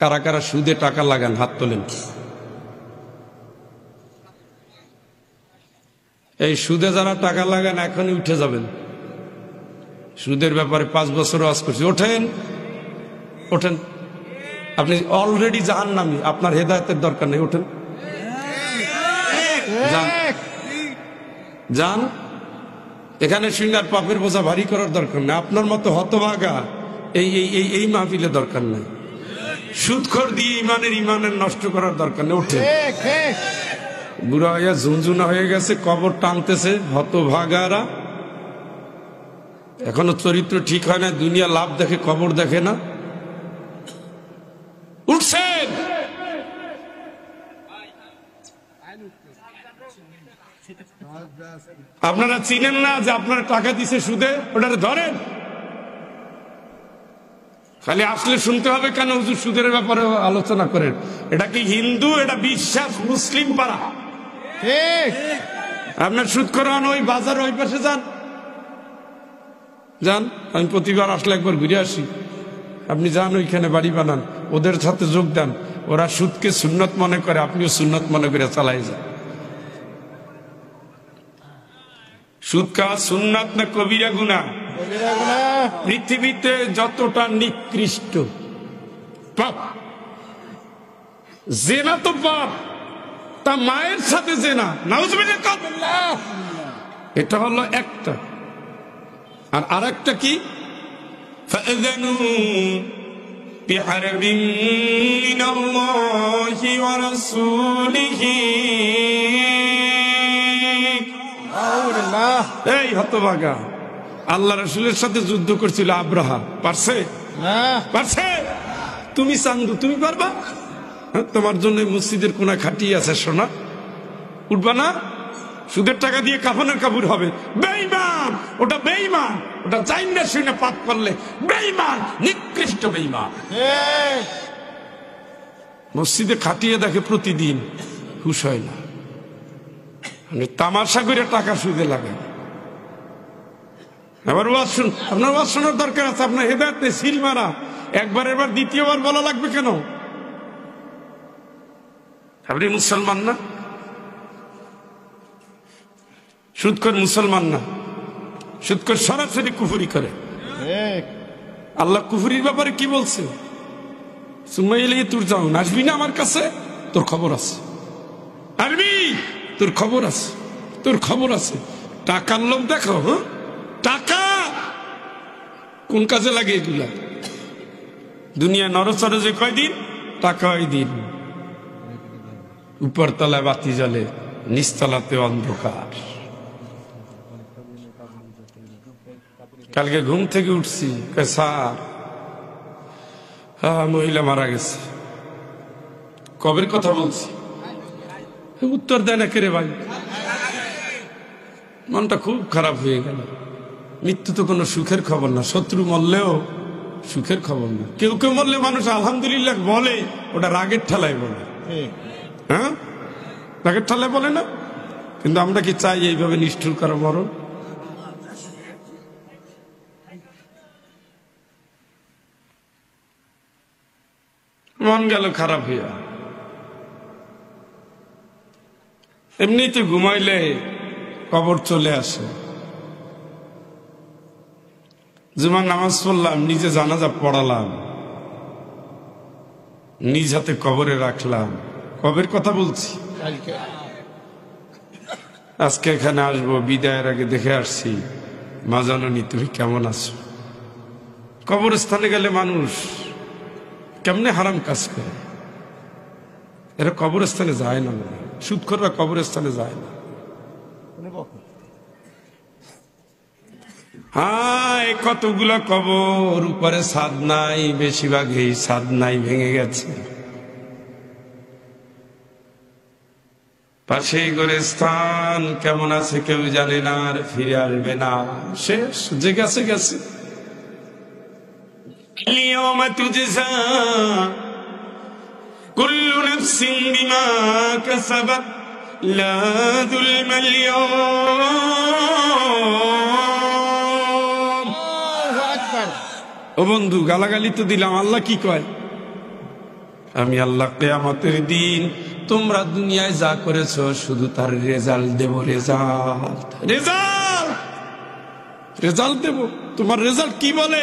কারা কারা সুদে টাকা লাগান হাত তোলেন। এই সুদে যারা টাকা লাগান এখনই উঠে যাবেন। সুদের ব্যাপারে 5 বছর ওয়াজ করছি, ওঠেন ওঠেন। আপনি অলরেডি জাহান্নামী, আপনার হেদায়েতের দরকার নেই, ওঠেন যান যান। এখানে সিঙ্গার পাপের বোঝা ভারী করার দরকার নেই। আপনার মতো হতভাগা এই মাহফিলে দরকার নেই। সুদখোর দিয়ে ইমানের নষ্ট করার দরকার নেই, ওঠেন। বুড়া হইয়া ঝুনঝুনা হয়ে গেছে, কবর টানতেছে হতভাগারা। এখনো চরিত্র ঠিক হয় না, দুনিয়া লাভ দেখে কবর দেখে না। উঠছেন, আপনারা চিনেন না যে আপনারা টাকা দিছে সুদে, ওটারে ধরেন। খালি আসলে শুনতে হবে কেন হুজুর সুদের ব্যাপারে আলোচনা করেন? এটা কি হিন্দু, এটা বিশ্বাস মুসলিম পাড়া। আপনার সুদ করান ওই বাজার ওই পাশে যান যান। আমি প্রতিবার আসলে একবার ঘুরে আসি। আপনি যান ওইখানে বাড়ি বানান, ওদের সাথে যোগ দেন। ওরা সুদকে সুন্নত মনে করে, আপনিও সুন্নত মনে করে চালাই যান। সুদ খাওয়া সুন্নাত না কবিরা গুনাহ? পৃথিবীতে যতটা নিকৃষ্ট পাপ, জেনা তো পাপ, তা মায়ের সাথে জেনা, নাউজুবিল্লাহ, এটা হলো একটা। আর আরেকটা কি? ফাআযানু বিহারবিন মিনাল্লাহি ওয়া রাসূলিহি। এই হতভাগা, আল্লাহ রাসূলের সাথে যুদ্ধ করছিল আব্রাহা, পারছে? পারছে? তুমি চান্দু, তুমি পারবা? তোমার জন্য মসজিদের কোনা খাটিয়ে আছে সোনা, উঠবা না? সুদের টাকা দিয়ে কাফনের কাপড় হবে। বেঈমান, ওটা বেঈমান, ওটা জাইন না শুনে পাপ করলে বেঈমান, নিকৃষ্ট বেঈমান। মসজিদে খাটিয়ে দেখে প্রতিদিন, হুশ হয় না। তামাশা করে টাকা সুদে লাগে। আবার ওয়াজ শুন, আপনার ওয়াজ শোনার দরকার আছে, আপনার হেদায়েত নেই, সিল মারা। একবার এবার দ্বিতীয়বার বলা লাগবে কেন? আপনি মুসলমান না? সুদখোর মুসলমান না? সুদখোর সরাসরি কুফরি করে। আল্লাহ কুফরির ব্যাপারে কি বলছে? সুম্মা ইলাইহি তুরজাউন, আসবি না আমার কাছে? তোর খবর আছে, আসবি, তোর খবর আছে, তোর খবর আছে। টাকার লোভ দেখো। হ্যাঁ, টাকা কোন কাজে লাগে এগুলা? দুনিয়া নরচরে যে কয়দিন, টাকা ওই দিন। উপর তলায় বাতি জ্বলে, নিচতলাতে অন্ধকার। কালকে ঘুম থেকে উঠছি, স্যার মহিলা মারা গেছে। কবের কথা বলছি, উত্তর দেয় না কেরে ভাই। মনটা খুব খারাপ হয়ে গেল। মৃত্যু তো কোনো সুখের খবর না, শত্রু মরলেও সুখের খবর না। কেউ কেউ মরলে মানুষ আলহামদুলিল্লাহ বলে, ওটা রাগের ঠেলায় বলে। হ্যাঁ, রাগের ঠেলায় বলে না। কিন্তু আমরা কি চাই এইভাবে নিষ্ঠুর করা মরণ? মন গেল খারাপ হইয়া। এমনিতে ঘুমাইলে কবর চলে আসে। জুমার নামাজ পড়লাম, নিজে জানাজা পড়ালাম, নিজ হাতে কবরে রাখলাম। কবের কথা বলছি? আজকে এখানে আসবো, বিদায়ের আগে দেখে আসছি, মা জাননী তুমি কেমন আছো। কবরস্থানে গেলে মানুষ কেমনে হারাম কাজ করে। এরা কবরস্থানে যায় না, সুদখোররা কবরস্থানে যায় না। হ্যাঁ, কতগুলো কবর, উপরে ছাদ নাই, বেশিরভাগই ছাদ নাই, ভেঙে গেছে। পাশে গোরস্থান কেমন আছে কেউ জানে না, আর ফিরে আসবে না, শেষ, যে গেছে গেছে। اليوم تجزى كل نفس بما كسبت لا ظلم اليوم। ও বন্ধু, গালাগালি তো দিলাম, আল্লাহ কি কয়? আমি আল্লাহ কিয়ামতের দিন তোমরা দুনিয়ায় যা করেছো শুধু তার রেজাল্ট দেব। রেজাল্ট রেজাল্ট রেজাল্ট দেব। তোমার রেজাল্ট কি বলে?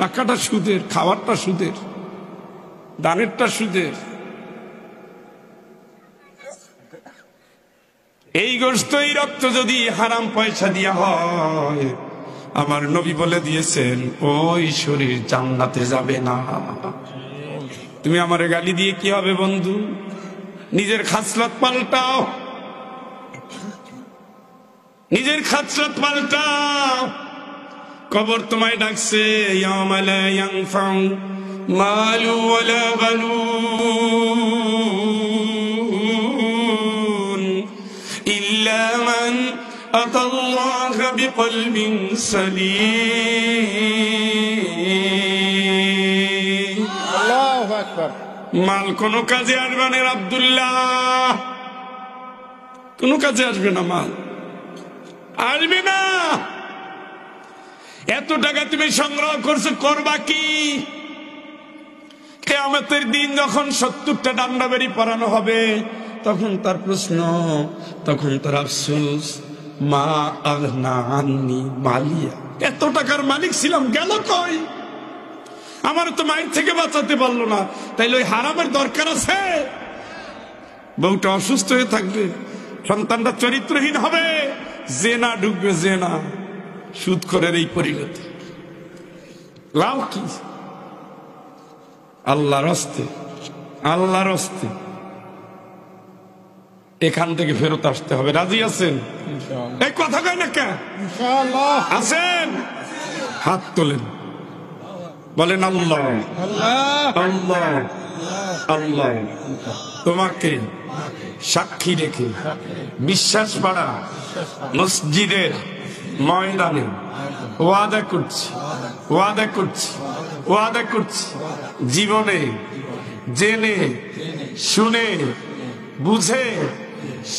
টাকাটা সুদের, খাবারটা সুদের, দানেরটা সুদের। এই গোশত এই রক্ত যদি হারাম পয়সা দিয়া হয়, আমার নবী বলে দিয়েছেন ওই শরীর জান্নাতে যাবে না। তুমি আমারে গালি দিয়ে কি হবে বন্ধু? নিজের খাসলত পাল্টাও, নিজের খাসলত পাল্টাও। কবর তোমায় ডাকছে, ইয়াওমা লা ইয়ানফাউ মালু ওয়ালা বানুন ইল্লা মান আতাল্লাহা বিকলবিন সালিম। আল্লাহু আকবার। মাল কোন কাজে আসবে না আব্দুল্লাহ, কোন কাজে আসবে না, মাল আসবে না। এত টাকা তুমি সংগ্রহ করছো, করবা কি? কিয়ামতের দিন যখন 70টা ডান্ডা বেরি পরানো হবে, তখন তার প্রশ্ন, তখন তার আফসোস, মা আগনা আন্নি মালিয়া। এত টাকার মালিক ছিলাম, গেল কই? আমার তো মায়ের থেকে বাঁচাতে পারলো না, তাইলে ওই হারামের দরকার আছে? বউটা অসুস্থ হয়ে থাকবে, সন্তানটা চরিত্রহীন হবে, জেনা ঢুকবে, জেনা। সুদখোরের এই পরিণতি, লাভ কি? আল্লাহর হস্তে, আল্লাহর হস্তে এখান থেকে ফেরত আসতে হবে। রাজি আছেন? এই কথা কয় না কে? ইনশাআল্লাহ আছেন? হাত তোলেন, বলেন আল্লাহ আল্লাহ আল্লাহ। তোমাকে সাক্ষী রেখে বিশ্বাস পাড়া মসজিদের ময়দানে ওয়াদা করছি, ওয়াদা করছি, ওয়াদা করছি, জীবনে জেনে শুনে বুঝে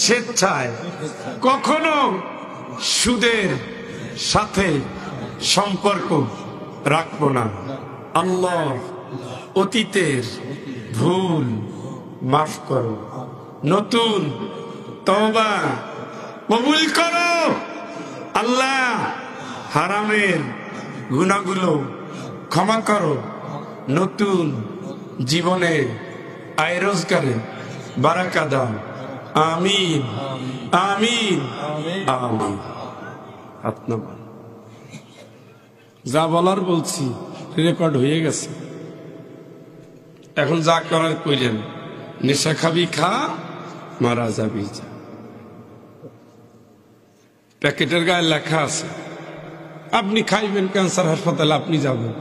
স্বেচ্ছায় কখনো সুদের সাথে সম্পর্ক রাখবো না। আল্লাহ অতীতের ভুল মাফ করো, নতুন তওবা কবুল করো। আল্লাহ হারামের গুনাহগুলো ক্ষমা করো, নতুন জীবনে আয় রোজগারে বারাকা দাও। আমিন আমিন আমিন। আপনার যা বলার বলছি, রেকর্ড হয়ে গেছে। এখন যা করার কইলেন, নেশা খাবি খা, মারা যাবি যা। প্যাকেটের গায়ে লেখা আছে, আপনি খাইবেন ক্যান্সার হাসপাতালে আপনি যাবেন।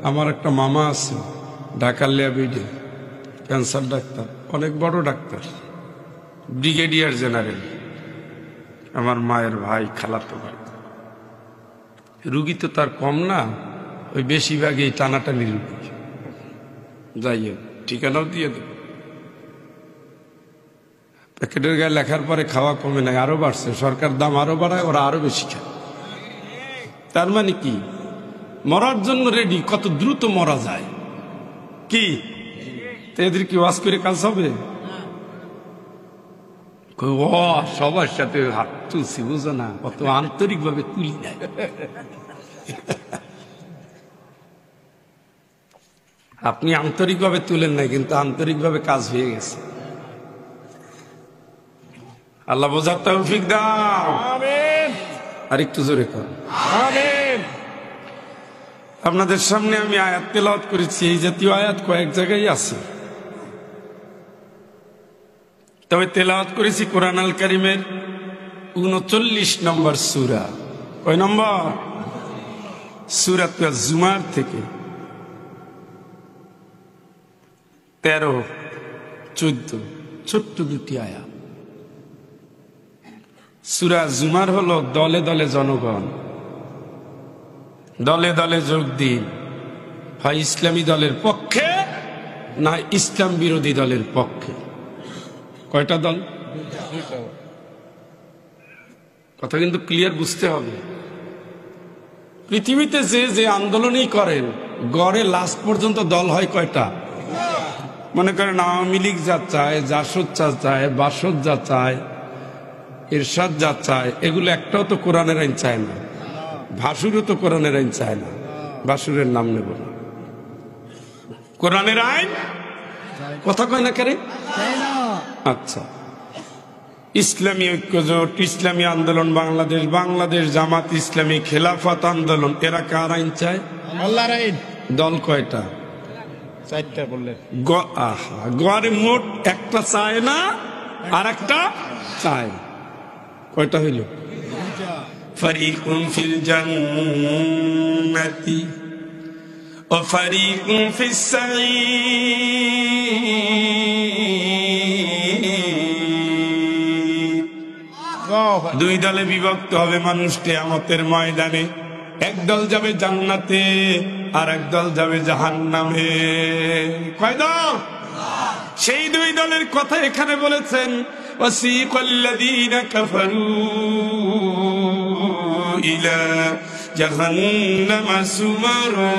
আমার একটা মামা আছে ঢাকার ল্যাবেডে, ক্যান্সার ডাক্তার, অনেক বড় ডাক্তার, ব্রিগেডিয়ার জেনারেল, আমার মায়ের ভাই, খালাতো ভাই। রুগী তো তার কম না, ওই বেশিরভাগই টানাটানি রুগী। যাই হোক, ঠিকানাও দিয়ে দেব। প্যাকেটের গায়ে লেখার পরে খাওয়া কমে নাই, আরো বাড়ছে। সরকার দাম আরো বাড়ায়, ওরা আরো বেশি খায়। তার মানে কি? মরার জন্য রেডি, কত দ্রুত মরা যায়। কি এদের কি ওয়াজ করে কাজ হবে? সবার সাথে হাত তুলছি, বুঝো না, কত আন্তরিক ভাবে তুলি নাই। আপনি আন্তরিক ভাবে তুলেন নাই, কিন্তু আন্তরিক ভাবে কাজ হয়ে গেছে। আল্লাহ বোঝার তৌফিক দাও। আমিন। আর একটু জোরে কর আমিন। আপনাদের সামনে আমি আয়াত তেলাওয়াত করেছি, এই জাতীয় আয়াত কয়েক জায়গায় আছে, তবে তেলাওয়াত করেছি কোরআন আল কারিমের 39 নম্বর সূরা। কয় নম্বর? সূরা জুমার থেকে 13, 14, ছোট্ট দুটি আয়াত। সূরা জুমার হলো দলে দলে জনগণ, দলে দলে যোগ দিন, হয় ইসলামী দলের পক্ষে না ইসলাম বিরোধী দলের পক্ষে। কয়টা দল? কথা কিন্তু ক্লিয়ার বুঝতে হবে। পৃথিবীতে যে যে আন্দোলনই করেন, গড়ে লাস্ট পর্যন্ত দল হয় কয়টা? মনে করেন আওয়ামী লীগ যা চায়, জাসদ যা চায়, বাসদ যা চায়, এরশাদ যা চায়, এগুলো একটাও তো কোরআনের আইন চায় না। ভাসুরও তো কোরআনের আইন চায় না, ভাসুরের নাম নেব না। কোরআনের আইন কথা কয় না কেন? আচ্ছা, ইসলামী ঐক্যজোট, ইসলামী আন্দোলন বাংলাদেশ, বাংলাদেশ জামাত ইসলামী, খেলাফত আন্দোলন, এরা কার আইন চায়? আল্লাহর আইন। দল কয়টা? 4টা বললেন। গড়ে মোট একটা চায় না, আর একটা চায়। কয়টা হইল? ফারিকুন ফিল জান্নাতি ওয়া ফারিকুন ফিস সাঈর। দুই দলে বিভক্ত হবে মানুষ কিয়ামতের ময়দানে। এক দল যাবে জান্নাতে, আর এক দল যাবে জাহান্নামে। কয় দল? সেই দুই দলের কথা এখানে বলেছেন, ওয়াসিকাল্লাযীনা কাফারু ইলা জাহান্নামা সুমারা।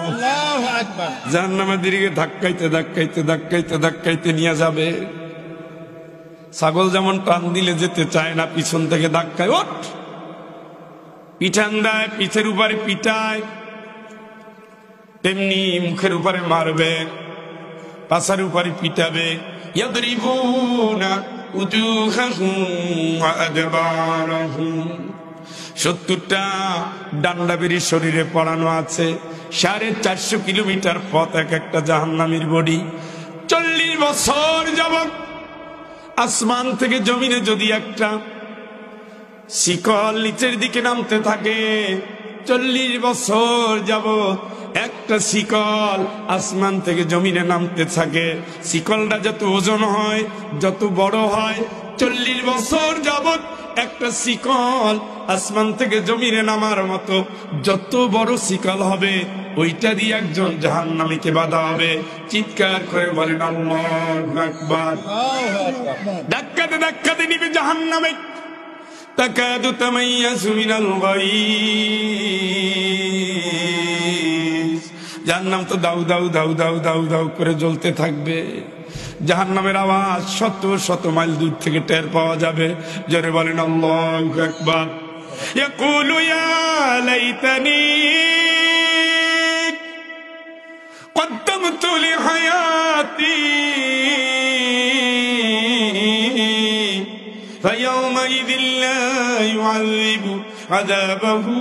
আল্লাহু আকবার। জাহান্নামের দিকে ধাক্কাইতে ধাক্কাইতে ধাক্কাইতে ধাক্কাইতে নিয়ে যাবে। ছাগল যেমন টান দিলে যেতে চায় না, পিছন থেকে ধাক্কায়, ওঠ, পিঠান দেয়, পিঠের উপরে পিটায়, তেমনি মুখের উপরে মারবে, পাছার উপরে পিটাবে। ইয়াদরিবুনা উজুহাহুম ওয়া আদবারহুম। 70টা ডান্ডা বেরি শরীরে পড়ানো আছে। 450 কিলোমিটার পথ এক একটা জাহান্নামীর বডি। 40 বছর যাবত আসমান থেকে জমিনে যদি একটা শিকল নিচের দিকে নামতে থাকে, 40 বছর যাবত একটা শিকল আসমান থেকে জমিনে নামতে থাকে। শিকলটা যত ওজন হয়, যত বড় হয়, 40 বছর যাবত একটা শিকল আসমান থেকে জমিনে নামার মতো যত বড় শিকল হবে, ওইটা দিয়ে একজন জাহান্নামীকে বাধা হবে। চিৎকার করে বলেন আল্লাহু আকবার। ধাক্কাতে ধাক্কাতে নিবে জাহান্নামে। তাকাদু তামাইয়াজু মিনাল গায়জ। জাহান্নাম তো দাউ দাউ দাউ দাউ দাউ দাউ করে জ্বলতে থাকবে। জাহান্নামের আওয়াজ শত শত মাইল দূর থেকে টের পাওয়া যাবে। জোরে বলেন আল্লাহু আকবার। ইয়াকুলু ইয়া লাইতানি কদ্দামতু লিহায়াতি ফায়াউমাইযিন লা ইউআযিবু আযাবাহু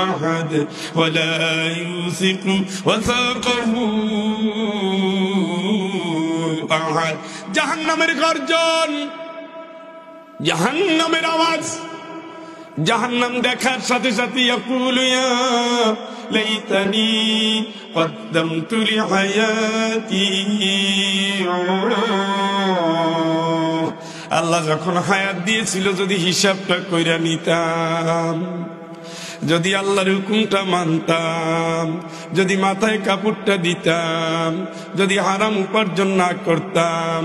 আহাদ ওয়া লা ইউসিকু ওয়াসাকাহু আহাদ। জাহান্নামের গর্জন, জাহান্নামের আওয়াজ। জাহান্নাম দেখার সাথে সাথে ইয়াকুলু ইয়া লাইতানি কদ্দামতু লিহায়াতি। আল্লাহ যখন হায়াত দিয়েছিল, যদি হিসাবটা কইরা নিতাম, যদি আল্লাহর হুকুমটা মানতাম, যদি মাথায় কাপড়টা দিতাম, যদি হারাম উপার্জন না করতাম,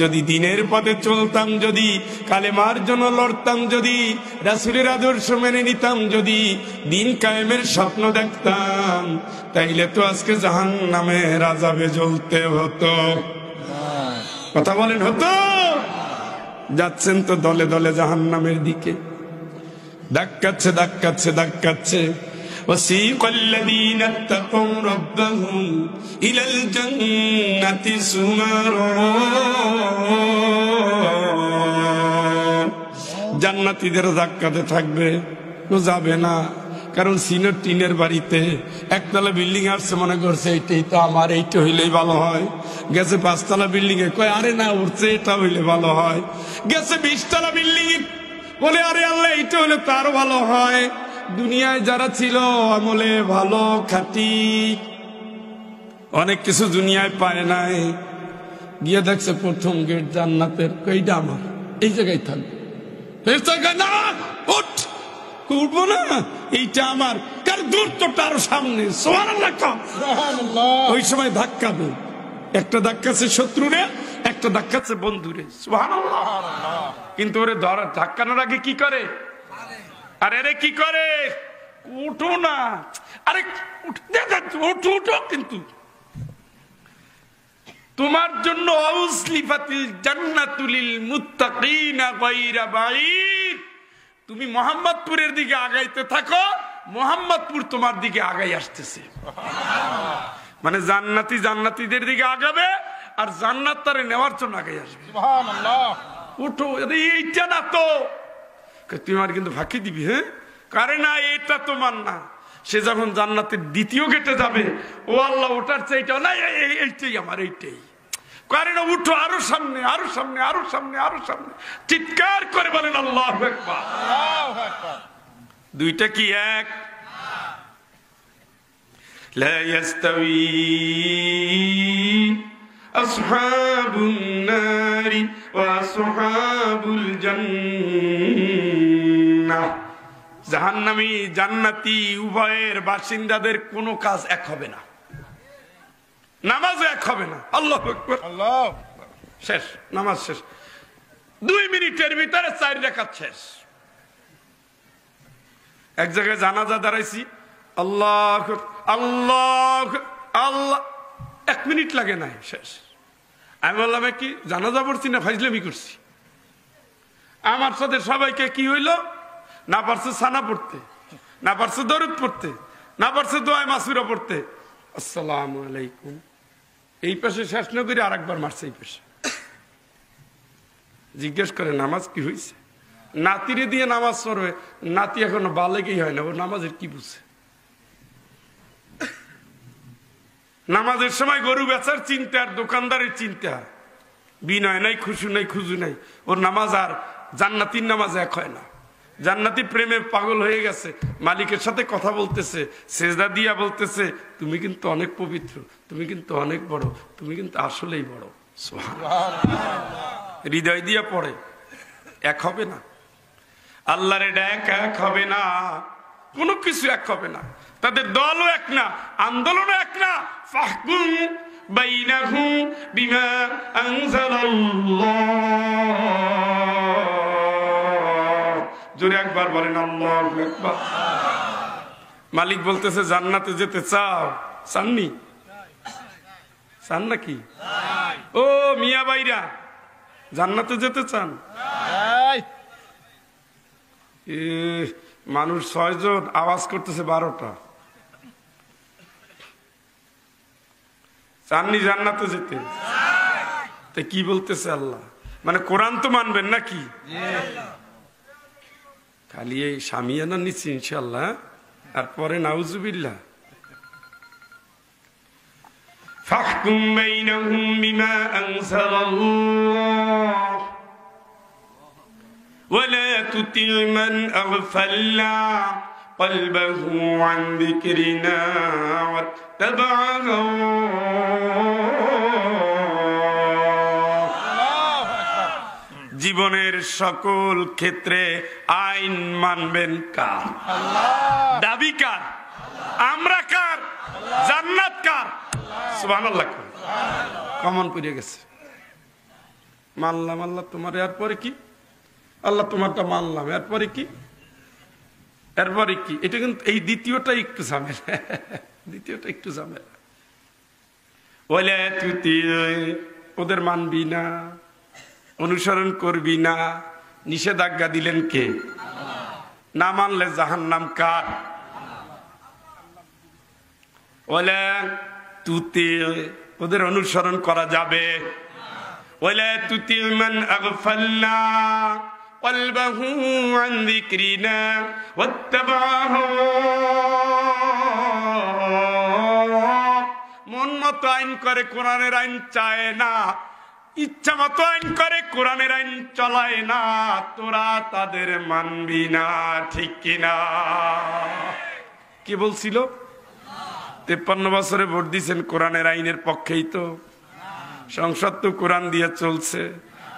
যদি দিনের পথে চলতাম, যদি কালেমার জন্য লড়তাম, যদি রাসূলের আদর্শ মেনে নিতাম, যদি দিন কায়েমের স্বপ্ন দেখতাম, তাইলে তো আজকে জাহান্নামের আযাবে জ্বলতে হতো। কথা বলেন, হতো? যাচ্ছেন তো দলে দলে জাহান্নামের দিকে, ধাক্কাচ্ছে ধাক্কাচ্ছে ধাক্কাচ্ছে। ওয়াসিকাল্লাযীনা তাকাউ রাব্বাহুম ইলাল জান্নাতি সুমারা। জান্নাতীদের ধাক্কাতে থাকবে, ও যাবে না, কারণ সিনের টিনের বাড়িতে একতলা বিল্ডিং আসছে, মনে করছে এইটাই তো আমার, এইটা হইলেই ভালো হয়। গেছে 5তলা বিল্ডিং এ, কয় আরে না, উঠছে এটা হইলে ভালো হয়। গেছে 20তলা বিল্ডিং এ, বলে আরে আল্লাহ এইটা হলে তার ভালো হয়। দুনিয়ায় যারা ছিল আমলে ভালো খাঁটি, অনেক কিছু দুনিয়ায় পায় নাই, গিয়ে দেখছে প্রথম গেট জান্নাতের, এইটা আমার, এই জায়গায় থাকবে। না, উঠ, উঠবো না, এইটা আমার, কার দূর তো তার সামনে। সুবহানাল্লাহ। ওই সময় ধাক্কাবে, একটা ধাক্কাছে শত্রুরে, একটা ধাক্কাছে বন্ধুরে। সুবহানাল্লাহ। কিন্তু ওরে ধরা ধাক্কানোর আগে কি করে? আরে রে কি করে? উঠো না, আরে উঠো কিন্তু তোমার জন্য আউসলিফাতিল জান্নাতুলিল মুত্তাকিনা গায়রা বাঈদ। তুমি মোহাম্মদপুরের দিকে আগাইতে থাকো, মোহাম্মদপুর তোমার দিকে আগাই আসতেছে। মানে জান্নাতি জান্নাতীদের দিকে আগাবে, আর জান্নাত তারে নেওয়ার জন্য আগাই আসবে। সুবহানাল্লাহ। উঠো, এইটা না তো তুমি আর কিন্তু ফাঁকি দিবি, হ্যাঁ কারে না এটা তোমার না। সে যখন জান্নাতের দ্বিতীয় গেটে যাবে, ও আল্লাহ ওটার চাইটা না, এইটাই আমার, এইটাই কারে না। উঠো, আরো সামনে, আরো সামনে, আরো সামনে, আরো সামনে, চিৎকার করে বলেন আল্লাহু আকবার। আল্লাহু আকবার। দুইটা কি এক? লা ইয়াস্তাবি আসহাবুন নারি ওয়া আসহাবুল জান্নাহ। জাহান্নামী জান্নাতি উভয়ের বাসিন্দাদের কোনো কাজ এক হবে না, নামাজও এক হবে না। আল্লাহু আকবার। আল্লাহ শেষ, নামাজ শেষ, 2 মিনিটের ভিতরে 4 রাকাত শেষ। এক জায়গায় জানাজা দাঁড়াইছি, আল্লাহ আল্লাহ আল্লাহ, 1 মিনিট লাগে নাই, শেষ। আমি বললাম কি জানাজা পড়ছি না ফাইজলামি করছি? আমার সাথে সবাইকে কি হইলো, না পারছে সানা পড়তে, না পারছে দরুদ পড়তে, না পারছে দোয়া মাসুরা পড়তে, আসসালামু আলাইকুম এই পাশে শেষ না করে আরেকবার মারছে এই পাশে। জিজ্ঞেস করে নামাজ কি হয়েছে? নাতিরে দিয়ে নামাজ পড়বে, নাতি এখনো বালেগেই হয় না, ও নামাজের কি বুঝছে? নামাজের সময় গরু বেচার চিন্তা আর দোকানদারের চিন্তা, বিনয় নাই, খুশু নাই, খুজু নাই। ওর নামাজ আর জান্নাতির নামাজ এক হয় না। জান্নাতি প্রেমে পাগল হয়ে গেছে, মালিকের সাথে কথা বলতেছে, সেজদা দিয়া বলতেছে তুমি কিন্তু অনেক পবিত্র, তুমি কিন্তু অনেক বড়, তুমি কিন্তু আসলেই বড়। সুবহানাল্লাহ। হৃদয় দিয়া পড়ে, এক হবে না। আল্লাহর ডাক এক হবে না, কোনো কিছু এক হবে না। তাদের দলও এক না, আন্দোলনও এক না। ফাহকুম বাইনাহুম বিমা আনজালাল্লাহ। জোরে একবার বলেন আল্লাহু আকবার। মালিক বলতেছে জান্নাতে যেতে চাও? চাননি? চান নাকি? ও মিয়া ভাইরা, জান্নাতে যেতে চান? মানুষ 6 জন, আওয়াজ করতেছে 12টা। চাননি জান্নাতে যেতে? তা কি বলতেছে আল্লাহ? মানে কোরআন তো মানবেন নাকি? খালি এই সামিয়ানা নিচ্ছি ইনশাল্লাহ, আর পরে নাউজুবিল্লাহ। ফাহকুম বাইনাহুম বিমা আনজালাল্লাহ ولا تطع من أغفلنا قلبه عن ذكرنا واتبع জীবনের সকল ক্ষেত্রে আইন মানবেন কার? দাবি কার? আমরা কার? জান্নাত কার? সুবহানাল্লাহ। কমন পড়ে গেছে, মানলাম আল্লাহ তোমার, এরপরে কি? আল্লাহ তোমারটা মানলাম, এরপরে কি? এরপরে কি? এটা কিন্তু এই দ্বিতীয়টা একটু ঝামেলা, দ্বিতীয়টা একটু ঝামেলা। ওয়ালা তুতি, ওদের মানবি না, অনুসরণ করবি না, নিষেধাজ্ঞা দিলেন কে? না মানলে জাহান্নাম কার? ওয়ালা তুতি, ওদের অনুসরণ করা যাবে। ওয়ালা তুতি মান আগফালনা قلبه عن ذكرنا واتبع মন মতো আইন করে, কোরআনের আইন চায় না, ইচ্ছা মতো আইন করে, কোরআনের আইন চলায় না। তোরা তাদের মানবি না, ঠিক কিনা? কি বলছিল? 53 বছরে ভোট দিয়েছেন কোরআনের আইনের পক্ষেই, তো সংসদ তো কোরআন দিয়ে চলছে।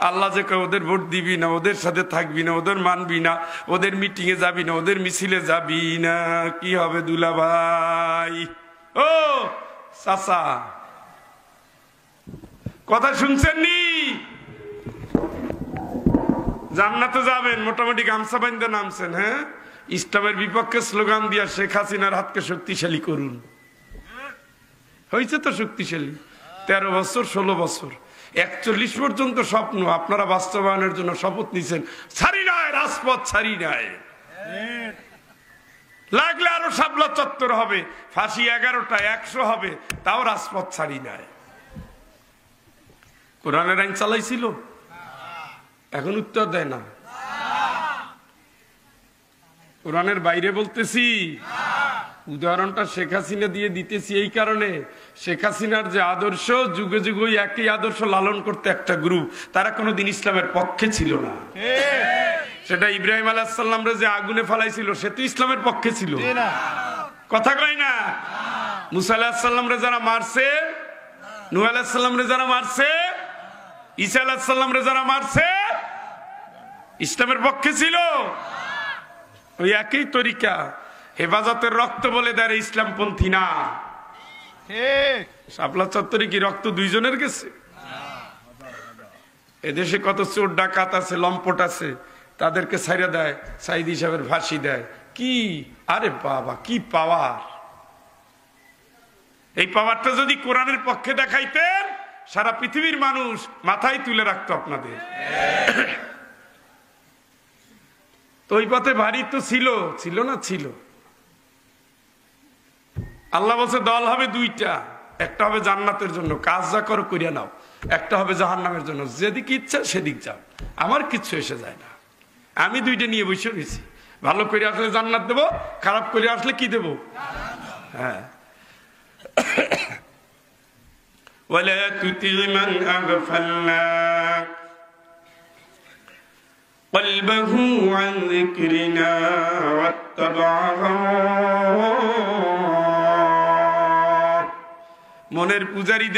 আল্লাহ যে ওদের ভোট দিবি না, ওদের সাথে থাকবি না, ওদের মানবি না, ওদের মিটিং এ যাবি না, ওদের মিছিলে যাবি না, কি হবে দুলা ভাই? ও চাচা, কথা শুনছেন নি? জান্নাতে যাবেন, মোটামুটি গামছা বান্ধে নামছেন, হ্যাঁ? ইসলামের বিপক্ষে স্লোগান দিয়া শেখ হাসিনার হাতকে শক্তিশালী করুন। হয়েছে তো শক্তিশালী, 13 বছর 16 বছর 41 পর্যন্ত স্বপ্ন আপনারা বাস্তবায়নের জন্য শপথ নিছেন। ছাড়ি নাই, রাজপথ ছাড়ি নাই। লাগলে আরো শাপলা চত্বর হবে, ফাঁসি 11টা 100 হবে, তাও রাজপথ ছাড়ি নাই। কোরআনের আইন চালাইছিল, এখন উত্তর দেয় না। কোরআনের বাইরে বলতেছি। উদাহরণটা শেখ হাসিনা দিয়ে দিতেছি এই কারণে, শেখ হাসিনার যে আদর্শ, যুগে যুগে একই আদর্শ লালন করতে একটা গ্রুপ, তারা কোনোদিন ইসলামের পক্ষে ছিল না। সেটা ইব্রাহিম আলাইহিস সালাম রে যে আগুনে ফেলাইছিল, সে তো ইসলামের পক্ষে ছিল। কথা কয় না? মুসা আলাইহিস সালাম রে যারা মারছে, নূহ আলাইহিস সালাম রে যারা মারছে, ঈসা আলাইহিস সালাম রে যারা মারছে, ইসলামের পক্ষে ছিল। ওই একই তরিকা, হেফাজতের রক্ত বলে দেয় ইসলামপন্থী না। শাপলা চত্বরে কি রক্ত দুইজনের গেছে? এদেশে কত চোর ডাকাত আছে, লম্পট আছে, তাদেরকে ছাইরা দেয়, সাইদি সাহেবের ফাঁসি দেয়। কি আরে বাবা, কি পাওয়ার! এই পাওয়ারটা যদি কোরআনের পক্ষে দেখাইতেন, সারা পৃথিবীর মানুষ মাথায় তুলে রাখতো আপনাদের। তো ওই পথে ভারী তো ছিল, ছিল না? ছিল। আল্লাহ বলছে দল হবে দুইটা, একটা হবে জান্নাতের জন্য, কাজ যা করো করিয়া নাও, একটা হবে জাহান্নামের জন্য, যেদিক ইচ্ছা সেদিক যাও, আমার কিচ্ছু এসে যায় না। আমি দুইটা নিয়ে বসে রয়েছি, ভালো করে আসলে জান্নাত দেবো, খারাপ করে আসলে কি দেবো? হ্যাঁ। ওয়ালা তুতি মান আগফালনা قلبه عن ذكرنا واتبع هواه। মনের পূজারী